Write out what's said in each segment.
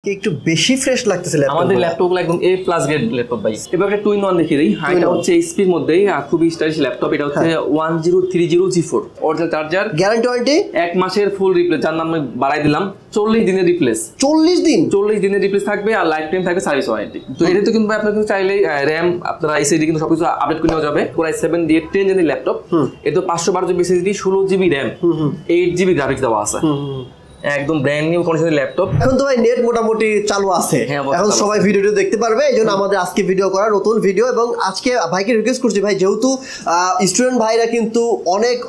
একটু বেশি ফ্রেশ লাগতেছে আমাদের ল্যাপটপগুলো একদম A+ গ্রেড ল্যাপটপ ভাই। এবার একটা 2-in-1 দেখিয়ে দিই। এটা হচ্ছে HP এর মধ্যেই খুবই স্টাইলিশ ল্যাপটপ। এটা হচ্ছে 1030G4 original charger, guarantee warranty 1 মাসের ফুল রিপ্লেস, যার নাম আমি বাড়াই দিলাম 40 দিনের রিপ্লেস। 40 দিনের রিপ্লেস থাকবে আর লাইফ টাইম থাকবে সার্ভিস ওয়ারেন্টি। তো এটা তো কিন্তু আপনারা কিন্তু চাইলে র‍্যাম আপনারা SSD কিন্তু সবকিছু আপডেট করে নেওয়া যাবে। Core i7 দিয়ে 10 জেনের ল্যাপটপ। এটা 512GB SSD, 16GB RAM, 8GB graphics দেওয়া আছে। একদম ব্র্যান্ড নিউ কন্ডিশনের ল্যাপটপ। এখন তো ভাই নেট মোটামুটি চালু আছে, এখন সবাই ভিডিওটি দেখতে পারবে। এইজন্য আমাদের আজকে ভিডিও করা, নতুন ভিডিও। এবং আজকে ভাইকে রিকোয়েস্ট করছি ভাই, যেহেতু স্টুডেন্ট ভাইরা কিন্তু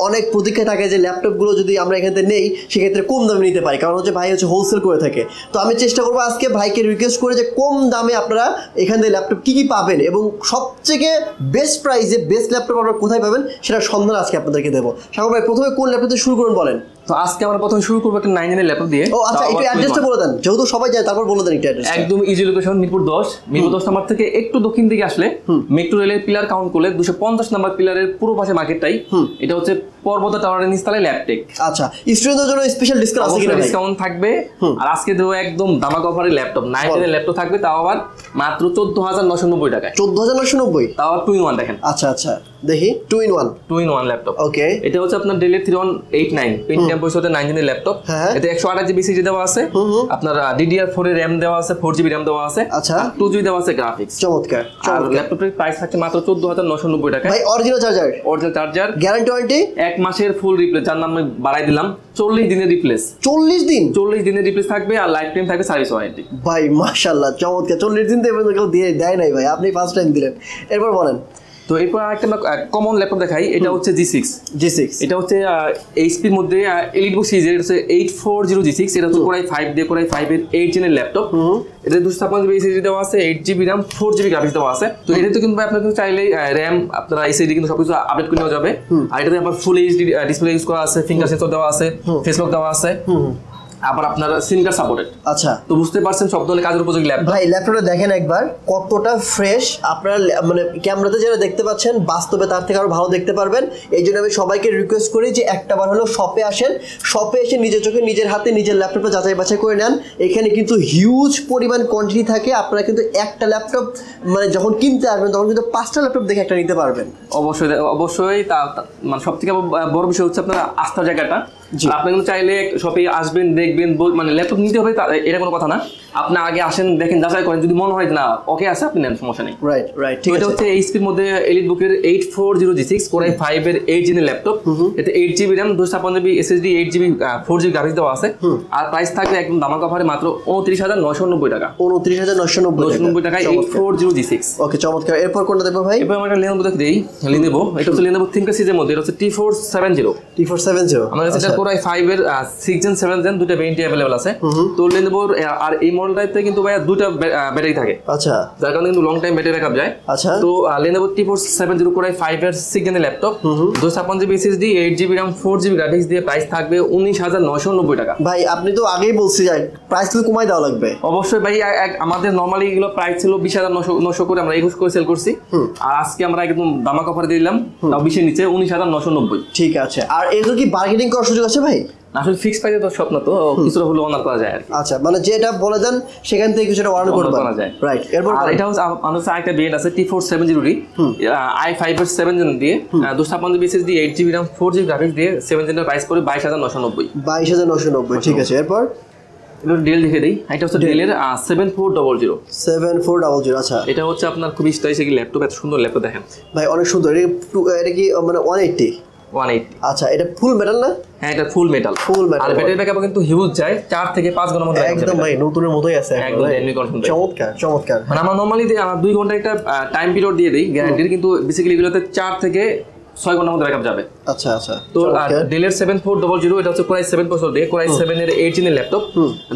অনেক প্রতীক্ষা থাকে যে ল্যাপটপগুলো যদি আমরা এখান থেকে নেই সেক্ষেত্রে কম দামে নিতে পারি, কারণ হচ্ছে ভাই হচ্ছে হোলসেল করে থাকে। তো আমি চেষ্টা করবো আজকে ভাইকে রিকোয়েস্ট করে যে কম দামে আপনারা এখান থেকে ল্যাপটপ কী কী পাবেন এবং সবথেকে বেস্ট প্রাইসে বেস্ট ল্যাপটপ আপনারা কোথায় পাবেন সেটা সন্ধান আজকে আপনাদেরকে দেবো। সাগর ভাই, প্রথমে কোন ল্যাপটপ দিয়ে শুরু করুন বলেন। তো আজকে আমরা প্রথমে শুরু করব একটা 9 জেনের ল্যাপটপ দিয়ে। ও আচ্ছা, একটু অ্যাড্রেসটা বলে দেন, যেহেতু সবাই যায় তারপর বলে দেন একটু অ্যাড্রেস। একদম ইজি লোকেশন, মিরপুর 10 নাম্বার থেকে একটু দক্ষিণ দিকে আসলে মেট্রো রেলের পিলার কাউন্ট করলে 250 নাম্বার পিলারের পুরো পাশে মার্কেটটাই। এটা হচ্ছে পর্বত টাওয়ারের নিচতলে ল্যাপটেক। আচ্ছা, স্টুডেন্টদের জন্য স্পেশাল ডিসকাউন্ট আছে কিনা? ডিসকাউন্ট থাকবে। আর আজকে দেবো একদম ধামাকা অফারের ল্যাপটপ, 9 জেনের ল্যাপটপ থাকবে, তাও আবার মাত্র 14990 টাকায়। 14990, তাও 2-in-1 দেখেন। আচ্ছা দেখি 2-in-1 ল্যাপটপ। ওকে, এটা হচ্ছে আপনার Dell 3189 পেন্টিয়াম প্রসেসরের 9 জেনের ল্যাপটপ। এতে 128GB SSD দেওয়া আছে, আপনার DDR4 এর RAM দেওয়া আছে, 4GB RAM দেওয়া আছে, আচ্ছা 2GB দেওয়া আছে গ্রাফিক্স। চমৎকার। আর ল্যাপটপের প্রাইস থাকছে মাত্র 14990 টাকায়। ভাই অরিজিনাল চার্জার, গ্যারান্টি ওয়ারেন্টি 1 মাসের ফুল রিপ্লেস, যার নাম আমি বাড়াই দিলাম 40 দিনের রিপ্লেস। 40 দিনের রিপ্লেস থাকবে আর লাইফ টাইম থাকবে সার্ভিস ওয়ারেন্টি। ভাই মাশাআল্লাহ, চমৎকার। 40 দিন তো এভাবে কেউ দেয় নাই ভাই, আপনি ফার্স্ট টাইম দিলেন। এরপর বলেন। তো এরপর একটা কমন ল্যাপটপ দেখাই। এটা হচ্ছে G6। এটা হচ্ছে HP এর মধ্যে এলিটবুক সিরিজের, এটা হচ্ছে 840G6। এটা হচ্ছে Core i5 দিয়ে Core i5 এর 8 জেনের ল্যাপটপ। এটা 256GB SSD দেওয়া আছে, 8GB RAM, 4GB গ্রাফিক্স দেওয়া আছে। তো এটা তো কিন্তু আপনারা কিন্তু চাইলে র‍্যাম আপনারা SSD কিন্তু সবকিছু আপডেট করে নেওয়া যাবে। আর এটাতে আপনার ফুল HD ডিসপ্লে ইউজ করা আছে, ফিঙ্গার সেন্সর দেওয়া আছে, ফেস লক দেওয়া আছে, আবার আপনার সিম কার্ড সাপোর্টেড। আচ্ছা, তো বুঝতে পারছেন সব ধরনের কাজের উপযোগী ল্যাপটপ। ভাই ল্যাপটপটা দেখেন একবার কতটা ফ্রেশ। আপনারা মানে ক্যামেরাতে যেটা দেখতে পাচ্ছেন বাস্তবে তার থেকে আরো ভালো দেখতে পারবেন। এই জন্য আমি সবাইকে রিকোয়েস্ট করি যে একটাবার হলো শপে আসেন, শপে এসে নিজের চোখে নিজের হাতে নিজের ল্যাপটপটা যাচাই বাছাই করে নেন। এখানে কিন্তু হিউজ পরিমাণ কোয়ান্টিটি থাকে। আপনারা কিন্তু একটা ল্যাপটপ মানে যখন কিনতে আসবেন তখন কিন্তু 5টা ল্যাপটপ দেখে একটা নিতে পারবেন। অবশ্যই মানে সব থেকে বড় বিষয় হচ্ছে আপনার আস্থার জায়গাটা। আপনি কিন্তু চাইলে শপে আসবেন, দেখবেন, মানে ল্যাপটপ নিতে হবে এটা কোনো কথা না। আপনি আগে আসেন, দেখেন, যাচাই করেন, যদি মনে হয় না ওকে আছে আপনি নেন, সমস্যা নেই। রাইট ঠিক আছে। এটা হচ্ছে HP এর মধ্যে এলিটবুকের 840G6 Core i5 এর 8 জেনের ল্যাপটপ। এতে 8GB RAM, 256GB SSD, 8GB 4GB graphics দেওয়া আছে। আর প্রাইস থাকবে একদম ধামাকা অফারে মাত্র 29990 টাকা। 29990 টাকায় 840G6। ওকে, চমৎকার। এরপর কোনটা দেবো ভাই? এরপর আমরা Lenovo দেখে দেই। Lenovo, এটা হচ্ছে Lenovo ThinkPad সিরিজের মধ্যে, এটা হচ্ছে T470। আমাদের কাছে এটা Core i5 এর 6 Gen 7 Gen দুটো ভেরিয়েন্ট अवेलेबल আছে। তো Lenovo আর এই মডেলটাতে কিন্তু ভাই দুটো ব্যাটারি থাকে। আচ্ছা, যার কারণে কিন্তু লং টাইম ব্যাটারি ব্যাকআপ যায়। আচ্ছা, তো Lenovo T470 Core i5 এর 6 Gen laptop, 256GB SSD, 8GB RAM, 4GB graphics দিয়ে প্রাইস থাকবে 19990 টাকা। ভাই আপনি তো আগেই বলছি যে প্রাইস তো কমাই দেওয়া লাগবে। অবশ্যই ভাই, আমাদের নরমালি এগুলো প্রাইস ছিল 20900 করে, আমরা 21 করে সেল করছি। আর আজকে আমরা একদম ধামাকা অফার দিলাম, তাও 20 এর নিচে 19990। ঠিক আছে। আর এগুলো কি বার্গেনিং করার সুযোগ আছে ভাই? আসলে ফিক্স প্রাইসে তো স্বপ্ন, তো কিছুটা হলো অনার করা যায় আর কি। আচ্ছা, মানে যেটা বলে দেন সেখান থেকে কিছুটা অনার করা যায়। রাইট। এরপর আর এটা হচ্ছে আমাদের আরেকটা ভেরিয়েন্ট আছে T470 i5 এর 7 Gen দিয়ে 256GB SSD, 8GB RAM, 4GB graphics দিয়ে 7 Gen এর প্রাইস পড়ে 22990। 22990, ঠিক আছে। এরপর ডেল দেখে দেই। এটা হচ্ছে ডেলের 7400। আচ্ছা, এটা হচ্ছে আপনার খুবই স্টাইলিশ একটি ল্যাপটপ, এত সুন্দর ল্যাপটপ দেখেন ভাই, অনেক সুন্দর। এটা কি মানে 180? আচ্ছা, এটা ফুল মেটাল না? হ্যাঁ, এটা ফুল মেটাল। আর ব্যাটারি ব্যাকআপ কিন্তু হিউজ যায়, 4 থেকে 5 ঘন্টার মধ্যে একদম ভাই নতুনের মতোই আছে একদম। চমৎকার। মানে আমরা নরমালি 2 ঘন্টা একটা টাইম পিরিয়ড দিয়ে দেই গ্যারান্টির, কিন্তু বেসিক্যালি এগুলোতে 4 থেকে 6 ঘন্টার মধ্যে ব্যাকআপ যাবে। আচ্ছা। তো ডেলের 7400, এটা হচ্ছে Core i7 প্রসেসর দিয়ে Core i7 এর 8 জেনের laptop,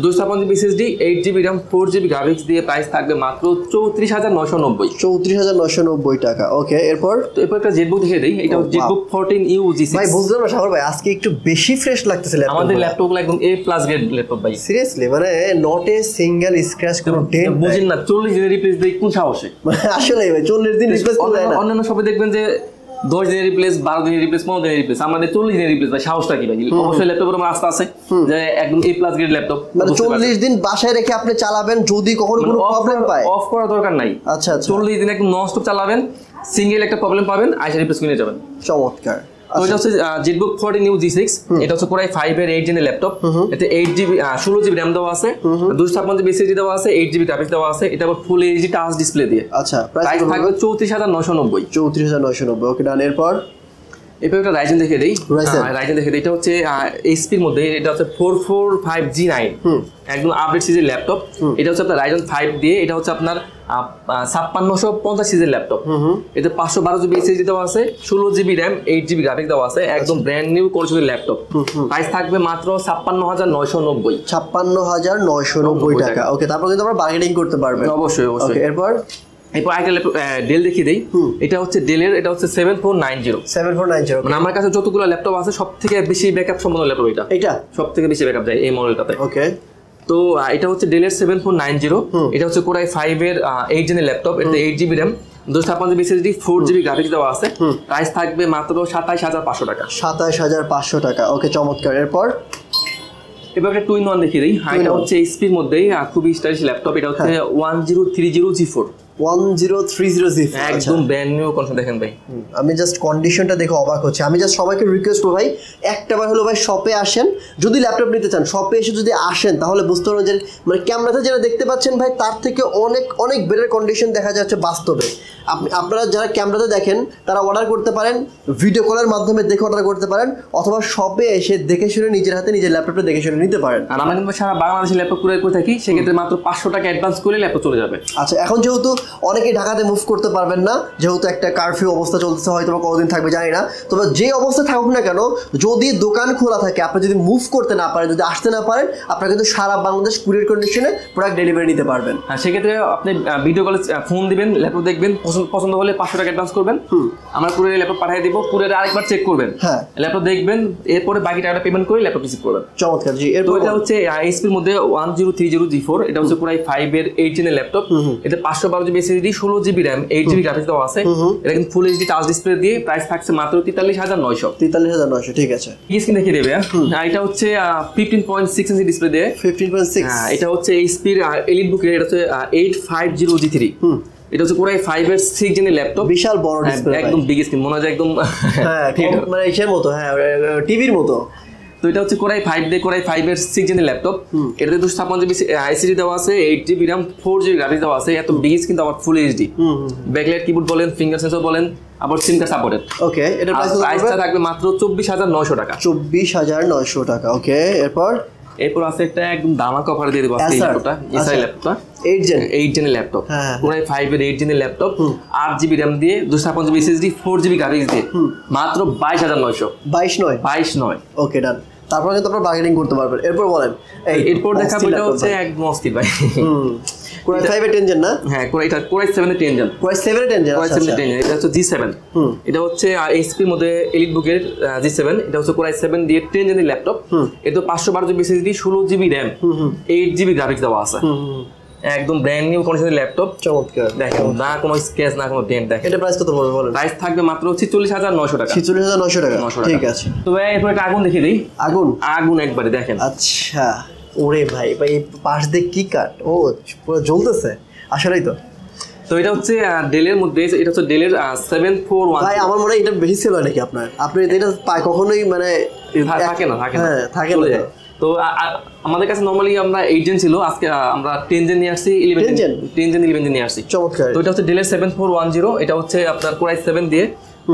256GB SSD, 8GB RAM, 4GB graphics দিয়ে প্রাইস থাকবে মাত্র 34990। 34990 টাকা। ওকে, এরপর একটা জেটবুক দেখিয়ে দেই। এটা হচ্ছে জেটবুক 14U G6। ভাই বুঝলাম না সাগর ভাই, আজকে একটু বেশি ফ্রেশ লাগতেছে ল্যাপটপ। আমাদের ল্যাপটপগুলো একদম A+ গ্রেড ল্যাপটপ ভাই, সিরিয়াসলি, মানে নট এ সিঙ্গেল স্ক্র্যাচ কোনো ডেন্ট। বুঝেন না, 40 দিনের রিপ্লেস দেই কোন সাহসে? আসলে ভাই 40 দিন রিপ্লেস করে না। অন্যান্য সবাই দেখবেন যে 10 দিনের রিপ্লেস, 12 দিনের রিপ্লেস, 15 দিনের রিপ্লেস, আমাদের 40 দিনের রিপ্লেস। ভাই সাহসটা কি ভাই? অবশ্যই ল্যাপটপের আমার আস্থা আছে যে একদম A+ গ্রেড ল্যাপটপ। মানে 40 দিন বাসায় রেখে আপনি চালাবেন, যদি কখনো কোনো প্রবলেম পায় অফ করার দরকার নাই। আচ্ছা আচ্ছা, 40 দিন একদম নন স্টপ চালাবেন, সিঙ্গেল একটা প্রবলেম পাবেন আইসা রিপ্লেস কিনে যাবেন। চমৎকার। তো এটা হচ্ছে ZBook 40 Neo G6, এটা হচ্ছে Core i5 এর 8 জেনের ল্যাপটপ। এতে 8GB 16GB RAM দেওয়া আছে, 256GB SSD দেওয়া আছে, 8GB গ্রাফিক্স দেওয়া আছে। এটা আবার ফুল এইচডি টাচ ডিসপ্লে দিয়ে। আচ্ছা, প্রাইস থাকবে 34990। 34990, ওকে ডান। এরপর এরপর একটা রাইজেন দেখে দেই। রাইজেন দেখে দেই, এটা হচ্ছে এইচপির মধ্যে, এটা হচ্ছে 445G9, একদম আপডেট সিরিজের ল্যাপটপ। এটা হচ্ছে আপনার রাইজেন 5 দিয়ে, এটা হচ্ছে আপনার 5650 সিরিজের ল্যাপটপ। এতে 512GB SSD দেওয়া আছে, 16GB RAM, 8GB গ্রাফিক্স দেওয়া আছে, একদম ব্র্যান্ড নিউ কন্ডিশনের ল্যাপটপ। প্রাইস থাকবে মাত্র 56990। 56990 টাকা, ওকে। তারপর কিন্তু আমরা বার্গেনিং করতে পারবেন। অবশ্যই অবশ্যই। এরপর একটা ল্যাপটপ ডেল দেখিয়ে দেই। এটা হচ্ছে ডেলের, এটা হচ্ছে 7490। মানে আমার কাছে যতগুলো ল্যাপটপ আছে সব থেকে বেশি ব্যাকআপ সম্পন্ন ল্যাপটপ এটা। এটা সব থেকে বেশি ব্যাকআপ যায় এই মডেলটাতে। ওকে, তো এটা হচ্ছে ডেলের 7490। এটা হচ্ছে Core i5 এর 8 জেনের ল্যাপটপ। এতে 8GB RAM, 256GB SSD, 4GB graphics দেওয়া আছে। প্রাইস থাকবে মাত্র 27500 টাকা। 27500 টাকা, ওকে চমৎকার। এরপর এবার একটা 2-in-1 দেখিয়ে দিই। এটা হচ্ছে এইচপির মধ্যেই খুবই স্টাইলিশ ল্যাপটপ। এটা হচ্ছে 1030G4। 1030G4 একদম ব্র্যান্ড নিউ কন্ডিশন। দেখেন ভাই, আমি জাস্ট কন্ডিশনটা দেখে অবাক হচ্ছে। আমি জাস্ট সবাইকে রিকোয়েস্ট করবো ভাই, একটাবার হলো ভাই শপে আসেন, যদি ল্যাপটপ নিতে চান শপে এসে যদি আসেন তাহলে বুঝতে পারবেন যে মানে ক্যামেরাতে যেটা দেখতে পাচ্ছেন ভাই তার থেকে অনেক অনেক বেটার কন্ডিশন দেখা যাচ্ছে বাস্তবে। আপনারা যারা ক্যামেরাতে দেখেন তারা অর্ডার করতে পারেন, ভিডিও কলের মাধ্যমে দেখে অর্ডার করতে পারেন, অথবা শপে এসে দেখে শুনে নিজের হাতে নিজের ল্যাপটপটা দেখে শুনে নিতে পারেন। আর আমরা কিন্তু সারা বাংলাদেশে ল্যাপটপ কুরিয়ার করে থাকি, সেক্ষেত্রে মাত্র 500 টাকা অ্যাডভান্স করে ল্যাপটপ চলে যাবে। আচ্ছা, এখন যেহেতু অনেকে ঢাকাতে মুভ করতে পারবেন না, যেহেতু একটা কারফিউ অবস্থা চলতেছে, হয়তো কতদিন থাকবে জানি না, তবে যে অবস্থা থাকুক না কেন, যদি দোকান খোলা থাকে, আপনি যদি মুভ করতে না পারেন, যদি আসতে না পারেন, আপনারা কিন্তু সারা বাংলাদেশ কুরিয়ার কন্ডিশনে প্রোডাক্ট ডেলিভারি নিতে পারবেন। হ্যাঁ, সেক্ষেত্রে আপনি ভিডিও কলে ফোন দিবেন, ল্যাপটপ দেখবেন, পছন্দ হলে 500 টাকা অ্যাডভান্স করবেন, আমরা কুরিয়ারে ল্যাপটপ পাঠিয়ে দিব, কুরিয়ারে আরেকবার চেক করবেন, হ্যাঁ ল্যাপটপ দেখবেন, এরপরে বাকি টাকাটা পেমেন্ট করে ল্যাপটপ রিসিভ করবেন। চমৎকার জি। এরপর এটা হচ্ছে এইচপির মধ্যে 1030G4, এটা হচ্ছে Core i5 এর 8 জেনের ল্যাপটপ। এতে 512GB SSD, 16GB RAM, 8GB graphics দেওয়া আছে। এটা কিন্তু ফুল এইচডি টাচ ডিসপ্লে দিয়ে। প্রাইস থাকছে মাত্র 43900। 43900, ঠিক আছে। কি স্ক্রিন দেখিয়ে দেবে। এটা হচ্ছে 15.6 ইঞ্চি ডিসপ্লে দিয়ে। 15.6, হ্যাঁ, এটা হচ্ছে এইচপির EliteBook এর, এটা হচ্ছে 850G3। এটা হচ্ছে Core i5 এর 6 জেনের ল্যাপটপ, বিশাল বড় ডিসপ্লে, একদম বিগ স্ক্রিন, মনে হয় একদম হ্যাঁ মানে এর মতো, হ্যাঁ টিভির মতো। তো এটা হচ্ছে Core i5 দিয়ে, Core i5 এর 6 জেনের ল্যাপটপ। এটাতে 256GB SSD দেওয়া আছে, 8GB RAM, 4GB গ্রাফিক্স দেওয়া আছে। এত বিগ স্ক্রিন, আবার ফুল এইচডি, ব্যাকলাইট কিবোর্ড বলেন, ফিঙ্গার সেন্সর বলেন, আবার সিম কার্ড সাপোর্টেড। ওকে, এটা প্রাইসটা থাকবে মাত্র 24900 টাকা। 24900 টাকা, ওকে। এরপর আছে একটা একদম দামাকা অফার দিয়ে দেবো আজকে, ল্যাপটপটা এসআই ল্যাপটপটা 8 জেনের ল্যাপটপ, Core i5 এর 8 জেনের ল্যাপটপ, 8GB RAM দিয়ে, 256GB SSD, 4GB গ্রাফিক্স দিয়ে, মাত্র 22900। 22,900, ওকে ডান। তারপর কিন্তু আপনারা বার্গেনিং করতে পারবেন। এরপর বলেন, এরপর দেখাবো এটা হচ্ছে একদম অস্থির ভাই। Core i5 এর 10 জেন না? হ্যাঁ, Core i7 এর 10 জেন। Core i7 এর 10 জেন, Core i7 এর 10 জেন। এটা হচ্ছে G7। এটা হচ্ছে এইচপির মধ্যে EliteBook এর G7। এটা হচ্ছে Core i7 দিয়ে 10 জেনের ল্যাপটপ। এতে 512GB SSD, 16GB RAM, 8GB graphics দেওয়া আছে। একদম ব্র্যান্ড নিউ কন্ডিশনের ল্যাপটপ। চমৎকার। দেখেন, না কোনো স্ক্র্যাচ, না কোনো ডেন্ট। দেখেন এটা প্রাইস কত পড়বে বলেন? প্রাইস থাকবে মাত্র 46900 টাকা। 46900 টাকা, ঠিক আছে। তো ভাই এরপর একটা আগুন দেখিয়ে দিই। আগুন একবারে দেখেন। আচ্ছা, ওরে ভাই ভাই পাশ দিয়ে কি কাট, ও পুরো জ্বলতেছে, আসলেই তো। তো এটা হচ্ছে ডেলের মধ্যে, এটা হচ্ছে ডেলের 741। ভাই আমার মনে হয় এটা বেশি সেল হয় নাকি আপনার? আপনি এটা কখনোই মানে থাকে না, থাকে না। তো আমাদের কাছে নরমালি আমরা 8 জেন ছিল, আজকে আমরা 10 জেন নিয়ে আসছি, 11 জেন 11 নিয়ে আসছি। চমৎকার। তো এটা হচ্ছে ডেলের 7410। এটা হচ্ছে আপনার Core i7 দিয়ে,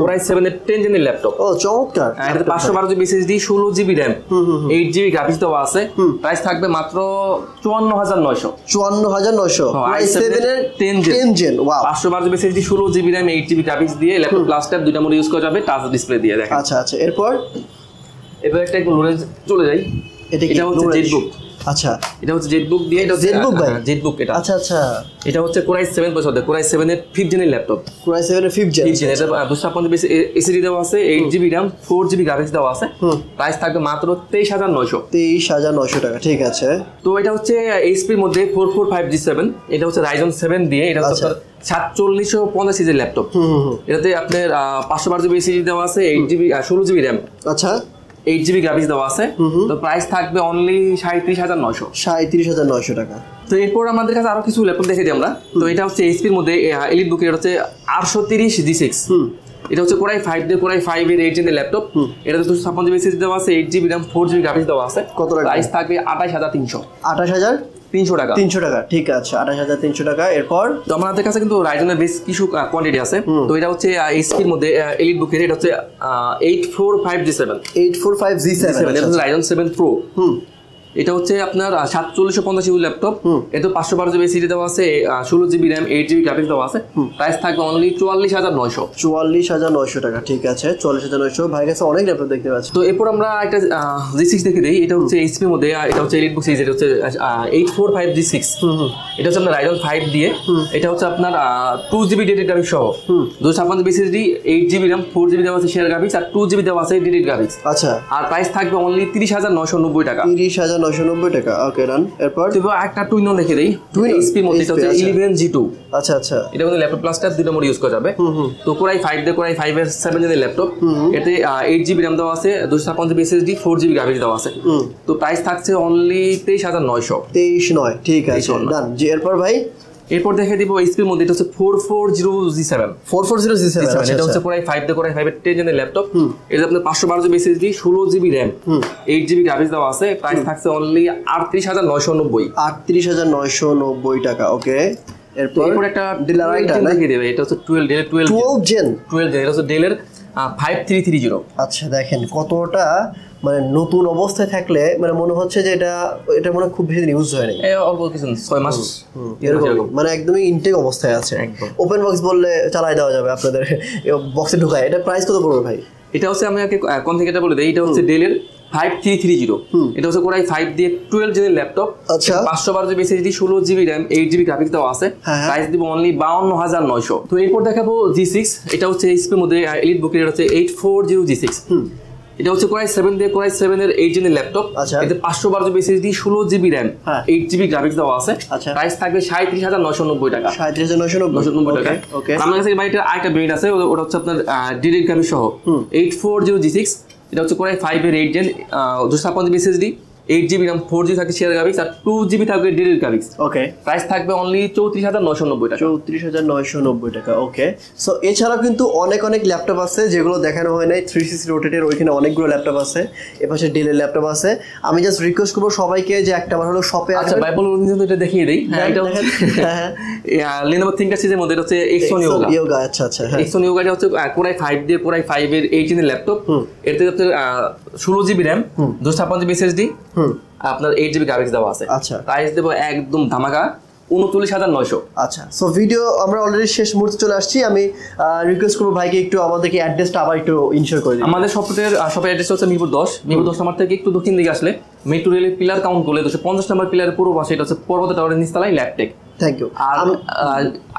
Core i7 এর 10 জেনের ল্যাপটপ। ও চমৎকার। এটা 512GB SSD, 16GB RAM, 8GB graphics দেওয়া আছে। প্রাইস থাকবে মাত্র 54900। 54900 Core i7 এর 10 gen. Wow, 512GB SSD, 16GB RAM, 8GB graphics দিয়ে ল্যাপটপ প্লাস ট্যাব দুইটা মোড ইউজ করা যাবে, টাচ ডিসপ্লে দিয়ে। দেখেন, আচ্ছা আচ্ছা। এরপর একটা একটু লোরে চলে যাই। এটা হচ্ছে ZBook আচ্ছা, এটা হচ্ছে জেটবুক দিয়ে, এটা জেটবুক ভাই, জেটবুক এটা। আচ্ছা আচ্ছা, এটা হচ্ছে কোরাই 7 প্রসেসর, কোরাই 7 এর 5th জেনের ল্যাপটপ, কোরাই 7 এর 5th জেন। এটা 256 এসএসডি দেওয়া আছে, 8GB RAM 4GB গ্রাফিক্স দেওয়া আছে। প্রাইস থাকবে মাত্র 23900। 23900 টাকা, ঠিক আছে। তো এটা হচ্ছে এইচপির মধ্যে 445G7, এটা হচ্ছে Ryzen 7 দিয়ে, এটা হচ্ছে 4750 সিরিজের ল্যাপটপ। এটাতে আপনার 512GB এসএসডি দেওয়া আছে, 8GB 16GB RAM, আচ্ছা 8GB গ্রাফিক্স দেওয়া আছে। তো প্রাইস থাকবে অনলি 37900। 37900 টাকা। তো এরপর আমাদের কাছে আরো কিছু ল্যাপটপ দেখে দিই আমরা। তো এটা হচ্ছে এইচপির মধ্যে এলিট বুকের, এটা হচ্ছে 830G6, এটা হচ্ছে কোরাই 5 দিয়ে কোরাই 5 এর 8 জেনের ল্যাপটপ। এটাতে 256GB এসএসডি দেওয়া আছে, 8GB RAM 4GB গ্রাফিক্স দেওয়া আছে। কত টাকা? প্রাইস থাকবে 28300। 28300 টাকা। 300 টাকা, ঠিক আছে, 28300 টাকা। এরপর তো আমাদের কাছে কিন্তু রাইজনের বেশ কিছু কোয়ান্টিটি আছে। তো এটা হচ্ছে এইচপির মধ্যে এলিট বুকের, এটা হচ্ছে 845G7, 845G7, এটা হচ্ছে Ryzen 7 Pro। এটা হচ্ছে আপনার 4750 সিরিজ ল্যাপটপ, এতে 512GB এসএসডি দেওয়া আছে, 16GB RAM 8GB গ্রাফিক্স দেওয়া আছে। প্রাইস থাকবে অনলি 44900। 44900 টাকা, ঠিক আছে, 44900। ভাই কাছে অনেক ল্যাপটপ দেখতে পাচ্ছি। তো এরপর আমরা একটা G6 দেখে দিই। এটা হচ্ছে এইচপির মধ্যে, এটা হচ্ছে এলিট বুক সিরিজ, এটা হচ্ছে 845G6, এটা হচ্ছে আপনার Ryzen 5 দিয়ে, এটা হচ্ছে আপনার 2GB ডেডিকেটেড গ্রাফিক্স সহ, 256GB SSD, 8GB RAM 4GB দেওয়া আছে শেয়ার গ্রাফিক্স, আর 2GB দেওয়া আছে ডেডিকেটেড গ্রাফিক্স। আচ্ছা, আর প্রাইস থাকবে অনলি 30990 টাকা। 30990 টাকা, ওকে রান। এরপর একটা টুইনো দেখে দেই। এইচপির মধ্যে এটা হচ্ছে 11G2। আচ্ছা আচ্ছা, এটা কিন্তু ল্যাপটপ প্লাস ট্যাব দুটো মোড ইউজ করা যাবে। তো কোরাই 5 দিয়ে কোরাই 5 এর 7 জেনের ল্যাপটপ, এতে 8GB RAM দেওয়া আছে, 256GB এসএসডি, 4GB গ্রাফিক্স দেওয়া আছে। তো প্রাইস থাকছে অনলি 23900। 23900, ঠিক আছে, ডান। জি, এরপর ভাই এরপর দেখে দিব এইচপির মধ্যে, এটা হচ্ছে 440G7, 440G7, এটা হচ্ছে কোরাই 5 দিয়ে কোরাই 5 এর 10 জেনের ল্যাপটপ। এটা আপনার 512GB SSD, 16GB RAM 8GB graphics দেওয়া আছে। প্রাইস থাকছে অনলি 38990। 38990 টাকা, ওকে। এরপর একটা ডিলার আইটেম দেখিয়ে দেবে। এটা হচ্ছে 12 জেন, এটা হচ্ছে ডেলের 5330। আচ্ছা, দেখেন কতটা মানে নতুন অবস্থায় থাকলে মানে মনে হচ্ছে যে এটা মনে খুব বেশি ইউজ হয় না, অল্প কিছু 6 মাস এরকম, মানে একদমই ইনটেক অবস্থায় আছে। ওপেন বক্স বললে চালাই দেওয়া যাবে আপনাদের বক্সে ঢোকায়। এটা প্রাইস কত পড়বে ভাই? এটা হচ্ছে আমি আগে কনফিগারটা বলে দেই। এটা হচ্ছে ডেলের 5330, এটা হচ্ছে কোরাই 5 দিয়ে 12 জেনের ল্যাপটপ। আচ্ছা, 512GB SSD, 16GB RAM 8GB graphics দেওয়া আছে। প্রাইস দিব অনলি 52900। তো এরপর দেখাবো G6, এটা হচ্ছে এইচপির মধ্যে এলিট বুকের, এটা হচ্ছে 840G6, এটা হচ্ছে কোরাই 7 দিয়ে কোরাই 7 এর 8 জেনের ল্যাপটপ। এতে 512GB SSD, 16GB RAM 8GB graphics দেওয়া আছে। প্রাইস থাকবে 37990 টাকা। 37990 টাকা, ওকে। আমার কাছে ভাই এটা আরেকটা ব্র্যান্ড আছে, ওটা হচ্ছে আপনার ডেডিকেটেড গ্রাফিক্স সহ 840G6, এটা হচ্ছে কোরাই 5 এর 8 gen, 256GB SSD, 8GB RAM 4GB থাকে শেয়ার গ্রাফিক্স, আর 2GB থাকবে ডেডিকেটেড গ্রাফিক্স। ওকে, প্রাইস থাকবে অনলি 34990 টাকা। 34990 টাকা, ওকে। সো এছাড়াও কিন্তু অনেক ল্যাপটপ আছে যেগুলো দেখানো হয় নাই। 360 রোটেটের ওইখানে অনেকগুলো ল্যাপটপ আছে, এপাশে ডেলের ল্যাপটপ আছে। আমি জাস্ট রিকোয়েস্ট করবো সবাইকে যে একটা বার হলো শপে আচ্ছা ভাই বলুন, এটা দেখিয়ে দেই। হ্যাঁ, এটা হচ্ছে Lenovo ThinkPad মধ্যে, এটা হচ্ছে Exxon Yoga। আচ্ছা আচ্ছা, Exxon Yoga এটা হচ্ছে কোরাই 5 দিয়ে কোরাই 5 এর 8 জেনের ল্যাপটপ। এতে আপনার 16GB RAM 256GB এসএসডি, আপনার 8GB গ্রাফিক্স দেওয়া আছে। আচ্ছা, প্রাইস দেবো একদম ধামাকা 39900। আচ্ছা, সো ভিডিও আমরা অলরেডি শেষ মুহূর্তে চলে আসছি। আমি রিকোয়েস্ট করবো ভাইকে একটু আমাদেরকে অ্যাড্রেসটা আবার একটু ইনশিওর করে দিন। আমাদের শপের অ্যাড্রেস হচ্ছে মিরপুর 10 নাম্বার থেকে একটু দক্ষিণ দিকে আসলে মেট্রো রেলের পিলার কাউন্ট করলে 250 নাম্বার পিলারের পুরো পাশে, এটা হচ্ছে পর্বত টাওয়ারের নিচতলায় ল্যাবটেক। Thank you.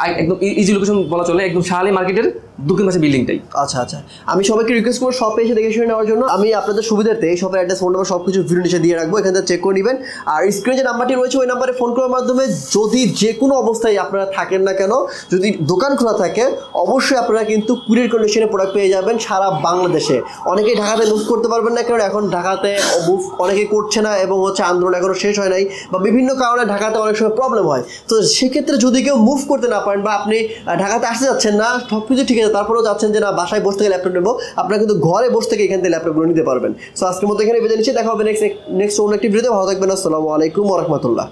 আর একদম ইজি লোকেশন বলা চলে, একদম শাহালি মার্কেটের দক্ষিণ পাশে বিল্ডিংটাই। আচ্ছা আচ্ছা, আমি সবাইকে রিকোয়েস্ট করবো শপে এসে দেখে শুনে নেওয়ার জন্য। আমি আপনাদের সুবিধার্থে এই শপের অ্যাড্রেস, ফোন নাম্বার সবকিছু ভিডিও নিচে দিয়ে রাখবো, এখান থেকে চেক করে নেবেন। আর স্ক্রিনে যে নাম্বারটি রয়েছে ওই নাম্বারে ফোন করার মাধ্যমে যদি যে কোনো অবস্থায় আপনারা থাকেন না কেন, যদি দোকান খোলা থাকে, অবশ্যই আপনারা কিন্তু কুরিয়ার কন্ডিশনে প্রোডাক্ট পেয়ে যাবেন সারা বাংলাদেশে। অনেকেই ঢাকাতে মুভ করতে পারবেন না, কারণ এখন ঢাকাতে মুভ অনেকেই করছে না, এবং হচ্ছে আন্দোলন এখনো শেষ হয় নাই, বা বিভিন্ন কারণে ঢাকাতে অনেক সময় প্রবলেম হয়। তো সেক্ষেত্রে যদি কেউ মুভ করতে না পারেন, বা আপনি ঢাকাতে আসতে যাচ্ছেন না, সব কিছু ঠিক আছে, তারপরেও যাচ্ছেন যে না বাসায় বসে থেকে ল্যাপটপ নেবো, আপনারা কিন্তু ঘরে বসে থেকে এখান থেকে ল্যাপটপগুলো নিতে পারবেন। সো আজকের মতো এখানে বেঁধে নিচ্ছি, দেখা হবে নেক্সট অন্য একটি ভিডিওতে। ভালো থাকবেন, আসসালামু আলাইকুম ওয়া রাহমাতুল্লাহ।